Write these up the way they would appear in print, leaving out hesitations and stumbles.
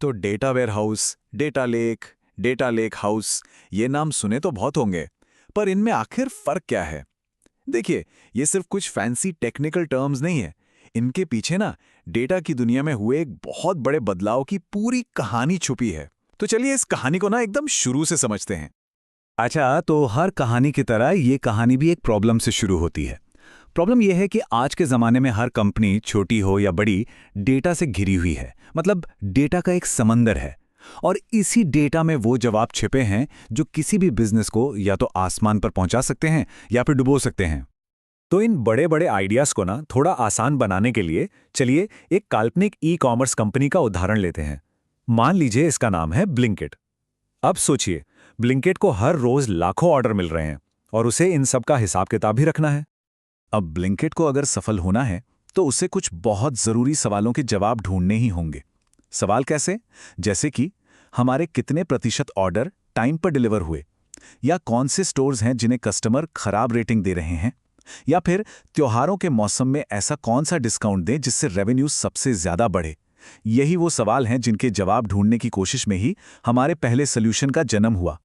तो data warehouse, data lake house, ये नाम सुने तो बहुत होंगे, पर इनमें आखिर फर्क क्या है? देखिए, ये सिर्फ कुछ फैंसी टेक्निकल टर्म्स नहीं है। इनके पीछे ना डेटा की दुनिया में हुए एक बहुत बड़े बदलाव की पूरी कहानी छुपी है। तो चलिए इस कहानी को ना एकदम शुरू से समझते हैं। अच्छा, तो हर कहानी की तरह ये कहानी भी एक प्रॉब्लम से शुरू होती है। प्रॉब्लम यह है कि आज के ज़माने में हर कंपनी, छोटी हो या बड़ी, डेटा से घिरी हुई है। मतलब डेटा का एक समंदर है। और इसी डेटा में वो जवाब छिपे हैं जो किसी भी बिजनेस को या तो आसमान पर पहुंचा सकते हैं या फिर डुबो सकते हैं। तो इन बड़े बड़े आइडियाज़ को ना थोड़ा आसान बनाने के लिए चलिए एक काल्पनिक ई कॉमर्स कंपनी का उदाहरण लेते हैं। मान लीजिए इसका नाम है ब्लिंकिट। अब सोचिए, ब्लिंकिट को हर रोज लाखों ऑर्डर मिल रहे हैं और उसे इन सब का हिसाब किताब भी रखना है। अब ब्लिंकिट को अगर सफल होना है तो उसे कुछ बहुत जरूरी सवालों के जवाब ढूंढने ही होंगे। सवाल कैसे? जैसे कि हमारे कितने प्रतिशत ऑर्डर टाइम पर डिलीवर हुए, या कौन से स्टोर्स हैं जिन्हें कस्टमर खराब रेटिंग दे रहे हैं, या फिर त्योहारों के मौसम में ऐसा कौन सा डिस्काउंट दें जिससे रेवेन्यू सबसे ज्यादा बढ़े। यही वो सवाल हैं जिनके जवाब ढूंढने की कोशिश में ही हमारे पहले सोल्यूशन का जन्म हुआ।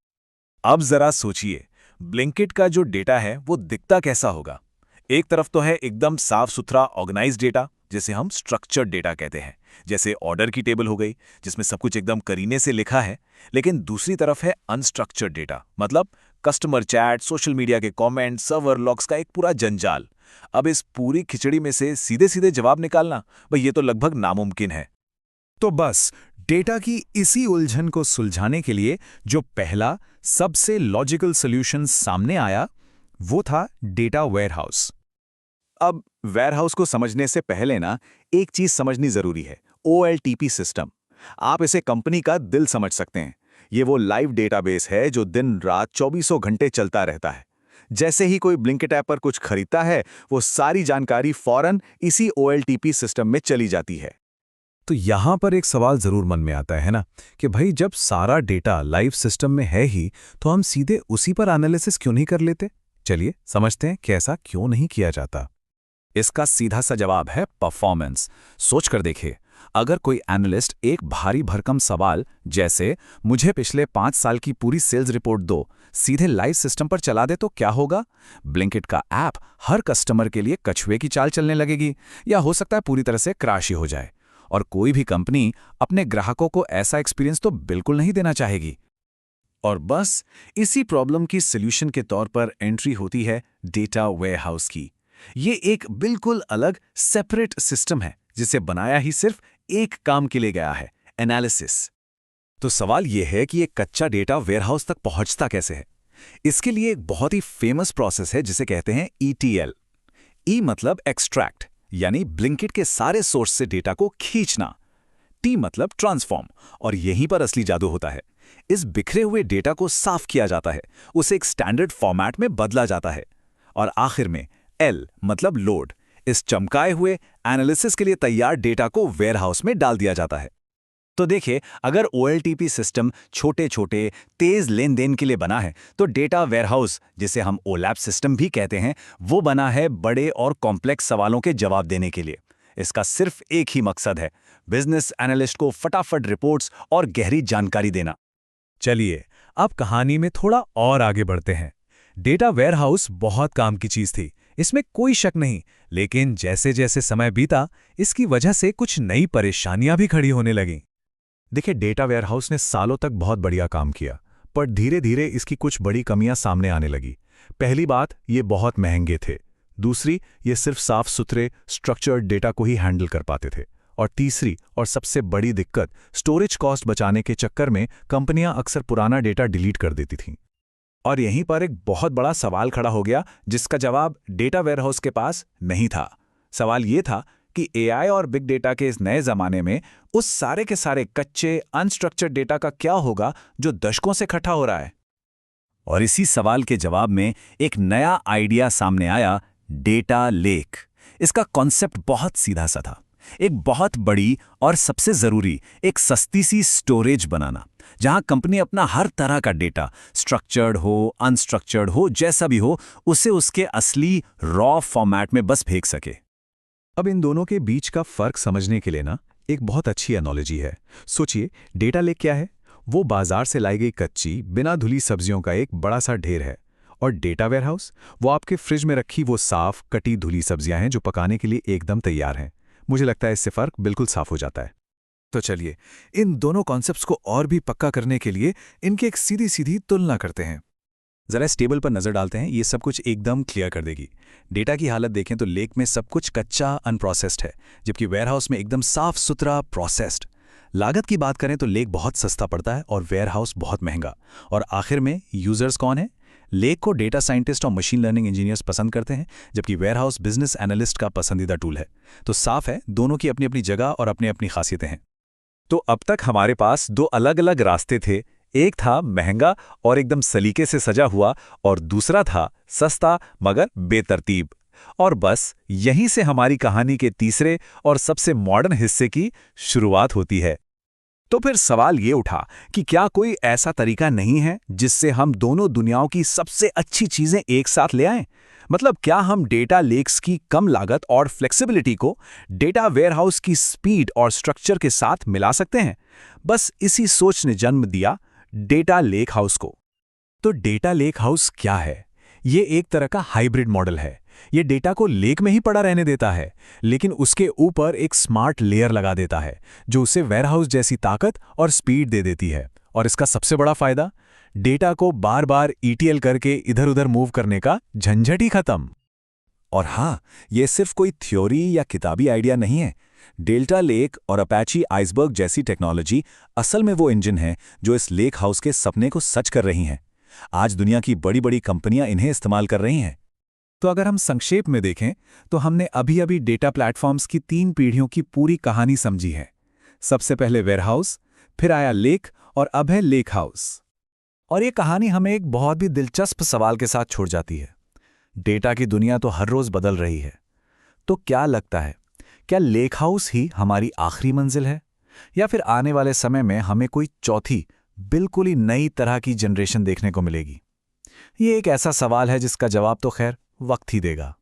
अब जरा सोचिए, ब्लिंकिट का जो डेटा है वो दिखता कैसा होगा? एक तरफ तो है एकदम साफ सुथरा ऑर्गेनाइज्ड डेटा, जिसे हम स्ट्रक्चर्ड डेटा कहते हैं, जैसे ऑर्डर की टेबल हो गई जिसमें सब कुछ एकदम करीने से लिखा है। लेकिन दूसरी तरफ है अनस्ट्रक्चर्ड डेटा, मतलब कस्टमर चैट, सोशल मीडिया के कमेंट, सर्वर लॉग्स का एक पूरा जंजाल। अब इस पूरी खिचड़ी में से सीधे सीधे जवाब निकालना, भाई ये तो लगभग नामुमकिन है। तो बस डेटा की इसी उलझन को सुलझाने के लिए जो पहला सबसे लॉजिकल सॉल्यूशन सामने आया वो था डेटा वेयरहाउस। अब वेयरहाउस को समझने से पहले ना एक चीज समझनी जरूरी है, OLTP सिस्टम। आप इसे कंपनी का दिल समझ सकते हैं। ये वो लाइव डेटाबेस है जो दिन रात चौबीसों घंटे चलता रहता है। जैसे ही कोई ब्लिंकिट ऐप पर कुछ खरीदता है, वो सारी जानकारी फौरन इसी OLTP सिस्टम में चली जाती है। तो यहां पर एक सवाल जरूर मन में आता है ना, कि भाई जब सारा डेटा लाइव सिस्टम में है ही, तो हम सीधे उसी पर एनालिसिस क्यों नहीं कर लेते? चलिए समझते हैं कि ऐसा क्यों नहीं किया जाता। इसका सीधा सा जवाब है परफॉर्मेंस। सोच कर देखिए, अगर कोई एनालिस्ट एक भारी भरकम सवाल जैसे मुझे पिछले 5 साल की पूरी सेल्स रिपोर्ट दो, सीधे लाइव सिस्टम पर चला दे तो क्या होगा? ब्लिंकिट का ऐप हर कस्टमर के लिए कछुए की चाल चलने लगेगी, या हो सकता है पूरी तरह से क्रैश ही हो जाए। और कोई भी कंपनी अपने ग्राहकों को ऐसा एक्सपीरियंस तो बिल्कुल नहीं देना चाहेगी। और बस इसी प्रॉब्लम की सॉल्यूशन के तौर पर एंट्री होती है डेटा वेयरहाउस की। ये एक बिल्कुल अलग सेपरेट सिस्टम है जिसे बनाया ही सिर्फ एक काम के लिए गया है, एनालिसिस। तो सवाल यह है कि ये कच्चा डेटा वेयरहाउस तक पहुंचता कैसे है? इसके लिए एक बहुत ही फेमस प्रोसेस है जिसे कहते हैं ETL। ई मतलब एक्सट्रैक्ट, यानी ब्लिंकिट के सारे सोर्स से डेटा को खींचना। टी मतलब ट्रांसफॉर्म, और यहीं पर असली जादू होता है। इस बिखरे हुए डेटा को साफ किया जाता है, उसे एक स्टैंडर्ड फॉर्मेट में बदला जाता है। और आखिर में एल मतलब लोड, इस चमकाए हुए एनालिसिस के लिए तैयार डेटा को वेयरहाउस में डाल दिया जाता है। तो देखिए, अगर OLTP सिस्टम छोटे छोटे तेज लेन देन के लिए बना है, तो डेटा वेयरहाउस, जिसे हम OLAP सिस्टम भी कहते हैं, वो बना है बड़े और कॉम्प्लेक्स सवालों के जवाब देने के लिए। इसका सिर्फ एक ही मकसद है, बिजनेस एनालिस्ट को फटाफट रिपोर्ट्स और गहरी जानकारी देना। चलिए अब कहानी में थोड़ा और आगे बढ़ते हैं। डेटा वेयरहाउस बहुत काम की चीज थी, इसमें कोई शक नहीं। लेकिन जैसे जैसे समय बीता, इसकी वजह से कुछ नई परेशानियां भी खड़ी होने लगीं। देखिए, डेटा वेयरहाउस ने सालों तक बहुत बढ़िया काम किया, पर धीरे धीरे इसकी कुछ बड़ी कमियां सामने आने लगी। पहली बात, ये बहुत महंगे थे। दूसरी, ये सिर्फ साफ सुथरे स्ट्रक्चर्ड डेटा को ही हैंडल कर पाते थे। और तीसरी और सबसे बड़ी दिक्कत, स्टोरेज कॉस्ट बचाने के चक्कर में कंपनियां अक्सर पुराना डेटा डिलीट कर देती थीं। और यहीं पर एक बहुत बड़ा सवाल खड़ा हो गया, जिसका जवाब डेटा वेयरहाउस के पास नहीं था। सवाल ये था कि AI और बिग डेटा के इस नए जमाने में उस सारे के सारे कच्चे अनस्ट्रक्चर्ड डेटा का क्या होगा जो दशकों से इकट्ठा हो रहा है। और इसी सवाल के जवाब में एक नया आइडिया सामने आया, डेटा लेक। इसका कॉन्सेप्ट बहुत सीधा सा था, एक बहुत बड़ी और सबसे जरूरी एक सस्ती सी स्टोरेज बनाना, जहां कंपनी अपना हर तरह का डेटा, स्ट्रक्चर्ड हो अनस्ट्रक्चर्ड हो जैसा भी हो, उसे उसके असली रॉ फॉर्मेट में बस फेंक सके। अब इन दोनों के बीच का फर्क समझने के लिए ना एक बहुत अच्छी एनोलॉजी है। सोचिए, डेटा लेक क्या है? वो बाजार से लाई गई कच्ची, बिना धुली सब्जियों का एक बड़ा सा ढेर है। और डेटा वेयरहाउस, वो आपके फ्रिज में रखी वो साफ, कटी धुली सब्जियां हैं जो पकाने के लिए एकदम तैयार हैं। मुझे लगता है इससे फर्क बिल्कुल साफ हो जाता है। तो चलिए, इन दोनों कॉन्सेप्ट्स को और भी पक्का करने के लिए इनकी एक सीधी सीधी तुलना करते हैं। जरा इस टेबल पर नजर डालते हैं, ये सब कुछ एकदम क्लियर कर देगी। डेटा की हालत देखें तो लेक में सब कुछ कच्चा, अनप्रोसेस्ड है, जबकि वेयरहाउस में एकदम साफ सुथरा, प्रोसेस्ड। लागत की बात करें तो लेक बहुत सस्ता पड़ता है और वेयरहाउस बहुत महंगा। और आखिर में यूजर्स कौन है? लेक को डेटा साइंटिस्ट और मशीन लर्निंग इंजीनियर्स पसंद करते हैं, जबकि वेयरहाउस बिजनेस एनालिस्ट का पसंदीदा टूल है। तो साफ है, दोनों की अपनी अपनी जगह और अपनी अपनी खासियतें हैं। तो अब तक हमारे पास दो अलग अलग रास्ते थे। एक था महंगा और एकदम सलीके से सजा हुआ, और दूसरा था सस्ता मगर बेतरतीब। और बस यहीं से हमारी कहानी के तीसरे और सबसे मॉडर्न हिस्से की शुरुआत होती है। तो फिर सवाल ये उठा कि क्या कोई ऐसा तरीका नहीं है जिससे हम दोनों दुनियाओं की सबसे अच्छी चीजें एक साथ ले आएं? मतलब क्या हम डेटा लेक्स की कम लागत और फ्लेक्सिबिलिटी को डेटा वेयरहाउस की स्पीड और स्ट्रक्चर के साथ मिला सकते हैं? बस इसी सोच ने जन्म दिया डेटा लेक हाउस को। तो डेटा लेक हाउस क्या है? ये एक तरह का हाइब्रिड मॉडल है। ये डेटा को लेक में ही पड़ा रहने देता है, लेकिन उसके ऊपर एक स्मार्ट लेयर लगा देता है जो उसे वेयरहाउस जैसी ताकत और स्पीड दे देती है। और इसका सबसे बड़ा फायदा, डेटा को बार बार ईटीएल करके इधर उधर मूव करने का झंझट ही खत्म। और हाँ, ये सिर्फ कोई थ्योरी या किताबी आइडिया नहीं है। डेल्टा लेक और अपाची आइसबर्ग जैसी टेक्नोलॉजी असल में वो इंजन है जो इस लेक हाउस के सपने को सच कर रही हैं। आज दुनिया की बड़ी बड़ी कंपनियां इन्हें इस्तेमाल कर रही हैं। तो अगर हम संक्षेप में देखें तो हमने अभी अभी डेटा प्लेटफॉर्म्स की 3 पीढ़ियों की पूरी कहानी समझी है। सबसे पहले वेयरहाउस, फिर आया लेक और अब है लेक हाउस। और ये कहानी हमें एक बहुत भी दिलचस्प सवाल के साथ छोड़ जाती है। डेटा की दुनिया तो हर रोज बदल रही है, तो क्या लगता है, क्या लेक हाउस ही हमारी आखिरी मंजिल है, या फिर आने वाले समय में हमें कोई चौथी, बिल्कुल ही नई तरह की जनरेशन देखने को मिलेगी? ये एक ऐसा सवाल है जिसका जवाब तो खैर वक्त ही देगा।